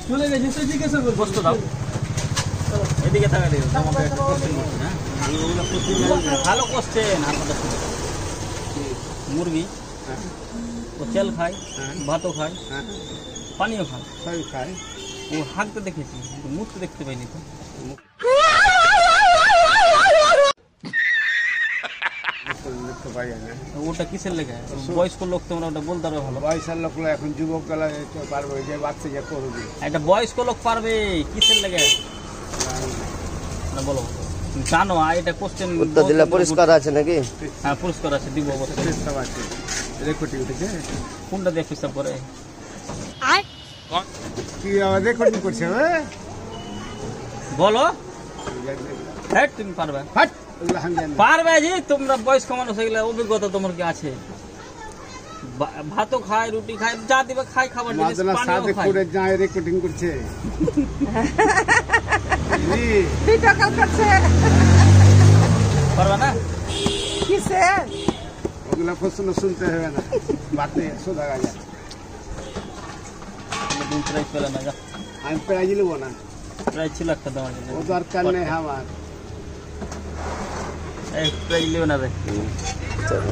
চলে গেছে তো জিজ্ঞাসা করব বস্তু দাও এদিকে তাকা দিও তোমাকে একটা কোশ্চেন করছি না ভালো কোশ্চেন আপনাদের মুরগি ও তেল খায় ভাতও খায় পানিও খায় সবই খায় ও হাঁকতে দেখেছি কিন্তু মুখতে দেখতে পাইনি তো ওটা কিসের লেখা বয়স্ক লোক তোমরা ওটা বলতে পারবে ভালো বয়সের লোক এখন যুবক গেলা পারবে যে বাচ্চা যে করবে একটা বয়স্ক লোক পারবে কিসের লেখা না বলো জানো এটা কোশ্চেন উত্তর দিলে পুরস্কার আছে নাকি হ্যাঁ পুরস্কার আছে দিব অবশ্যই সব আছে রেকর্ডিং উঠেছে কোনটা দিয়ে হিসাব করে কি রেকর্ডিং করছে বলো হ্যাঁ তুমি পারবে হাট পারবে জি তোমরা বয়স্ক মানুষ এগুলো অভিজ্ঞতা তোমার কি আছে ভাতও খায় রুটি খায় যা দিবে খায় খাবার জিনিস পানিও খায় করে যায় রেকর্ডিং করছে পারবে না কিসে ওগুলা প্রশ্ন শুনতে হবে না বাতে সোজা গা যায় দিন প্রাইজ পেলে না যা আমি প্রাইজ নেব না প্রাইজ ছিল একটা দেওয়ার জন্য ও দরকার নেই আমার এই প্রাইজ নেব না রে চলো